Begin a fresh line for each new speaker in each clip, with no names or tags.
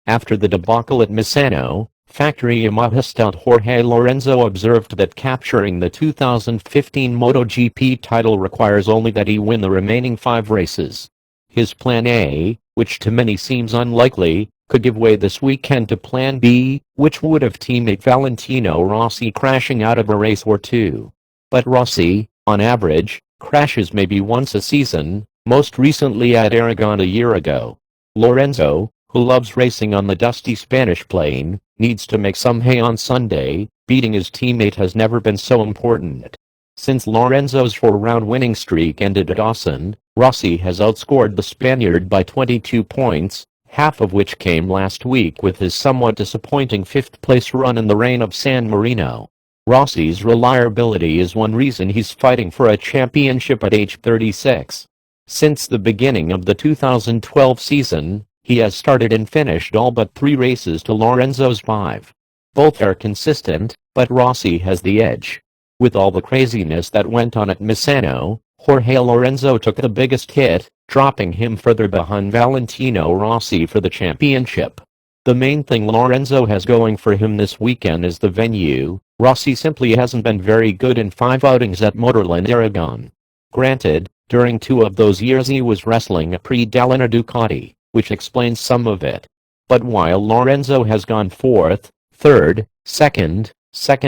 After the debacle at Misano, factory Yamaha stout Jorge Lorenzo observed that capturing the 2015 MotoGP title requires only that he win the remaining 5 races. His Plan A, which to many seems unlikely, could give way this weekend to Plan B, which would have teammate Valentino Rossi crashing out of a race or two. But Rossi, on average, crashes maybe once a season, most recently at Aragon a year ago. Lorenzo, who loves racing on the dusty Spanish plain, needs to make some hay on Sunday. Beating his teammate has never been so important. Since Lorenzo's 4-round winning streak ended at Assen, Rossi has outscored the Spaniard by 22 points, half of which came last week with his somewhat disappointing 5th-place run in the rain of San Marino. Rossi's reliability is one reason he's fighting for a championship at age 36. Since the beginning of the 2012 season, he has started and finished all but 3 races to Lorenzo's 5. Both are consistent, but Rossi has the edge. With all the craziness that went on at Misano, Jorge Lorenzo took the biggest hit, dropping him further behind Valentino Rossi for the championship. The main thing Lorenzo has going for him this weekend is the venue. Rossi simply hasn't been very good in 5 outings at Motorland Aragon. Granted, during 2 of those years he was wrestling a pre-Dall'Anna Ducati, which explains some of it. But while Lorenzo has gone 4th, 3rd, 2nd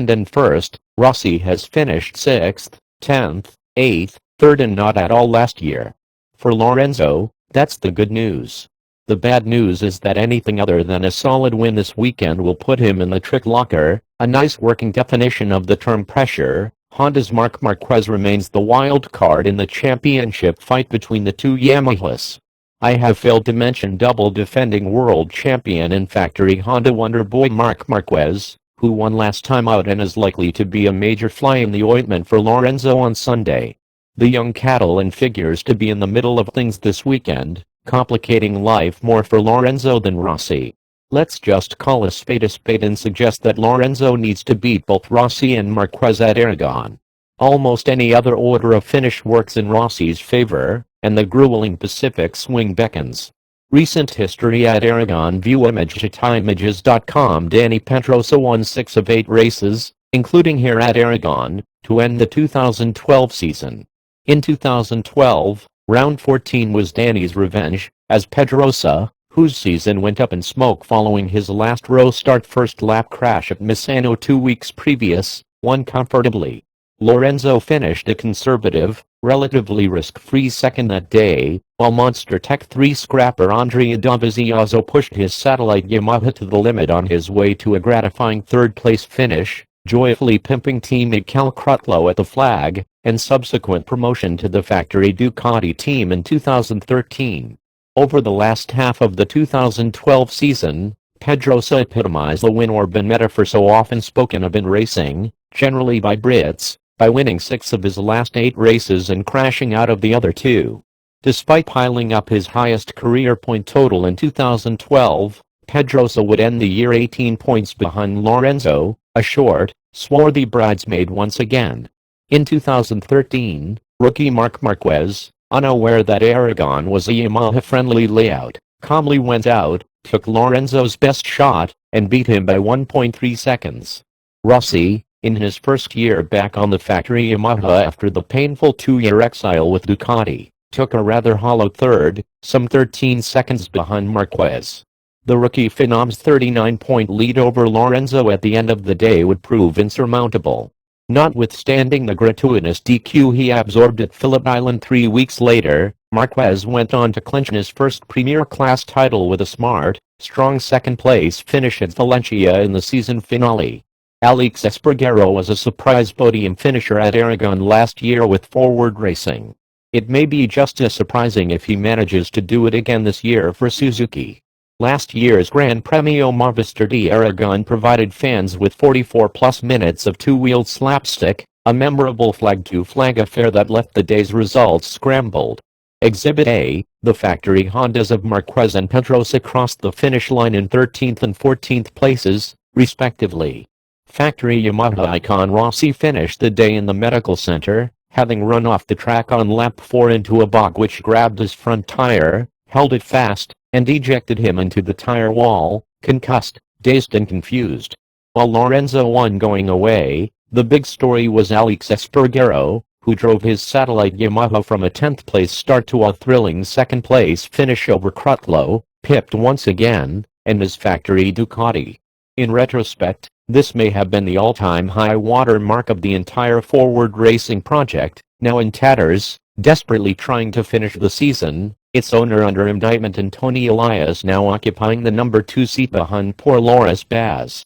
and 1st, Rossi has finished 6th, 10th, 8th, 3rd and not at all last year. For Lorenzo, that's the good news. The bad news is that anything other than a solid win this weekend will put him in the trick locker, a nice working definition of the term pressure. Honda's Marc Marquez remains the wild card in the championship fight between the 2 Yamahas. I have failed to mention double defending world champion and factory Honda wonder boy Marc Marquez, who won last time out and is likely to be a major fly in the ointment for Lorenzo on Sunday. The young cattle and figures to be in the middle of things this weekend, complicating life more for Lorenzo than Rossi. Let's just call a spade and suggest that Lorenzo needs to beat both Rossi and Marquez at Aragon. Almost any other order of finish works in Rossi's favor, and the grueling Pacific swing beckons. Recent history at Aragon. View image at images.com. Dani Pedrosa won 6 of 8 races, including here at Aragon, to end the 2012 season. In 2012, round 14 was Dani's revenge, as Pedrosa, whose season went up in smoke following his last row start first lap crash at Misano 2 weeks previous, won comfortably. Lorenzo finished a conservative, relatively risk-free 2nd that day, while Monster Tech 3 scrapper Andrea Dovizioso pushed his satellite Yamaha to the limit on his way to a gratifying 3rd-place finish, joyfully pimping teammate Cal Crutchlow at the flag, and subsequent promotion to the factory Ducati team in 2013. Over the last half of the 2012 season, Pedrosa epitomized the win-or-been metaphor so often spoken of in racing, generally by Brits, by winning 6 of his last 8 races and crashing out of the other 2. Despite piling up his highest career point total in 2012, Pedrosa would end the year 18 points behind Lorenzo, a short, swarthy bridesmaid once again. In 2013, rookie Marc Marquez, unaware that Aragon was a Yamaha-friendly layout, calmly went out, took Lorenzo's best shot, and beat him by 1.3 seconds. Rossi, in his first year back on the factory Yamaha after the painful 2-year exile with Ducati, took a rather hollow 3rd, some 13 seconds behind Marquez. The rookie phenom's 39-point lead over Lorenzo at the end of the day would prove insurmountable. Notwithstanding the gratuitous DQ he absorbed at Phillip Island 3 weeks later, Marquez went on to clinch his first Premier Class title with a smart, strong 2nd-place finish at Valencia in the season finale. Alex Espargaro was a surprise podium finisher at Aragon last year with Forward Racing. It may be just as surprising if he manages to do it again this year for Suzuki. Last year's Gran Premio Movistar de Aragon provided fans with 44-plus minutes of 2-wheeled slapstick, a memorable flag-to-flag affair that left the day's results scrambled. Exhibit A, the factory Hondas of Marquez and Pedrosa crossed the finish line in 13th and 14th places, respectively. Factory Yamaha icon Rossi finished the day in the medical center, having run off the track on lap 4 into a bog which grabbed his front tire, held it fast, and ejected him into the tire wall, concussed, dazed and confused. While Lorenzo won going away, the big story was Alex Espargaro, who drove his satellite Yamaha from a 10th place start to a thrilling 2nd place finish over Crutlow, pipped once again, and his factory Ducati. In retrospect, this may have been the all-time high water mark of the entire forward racing project, now in tatters, desperately trying to finish the season, its owner under indictment and Tony Elias now occupying the number 2 seat behind poor Loris Baz.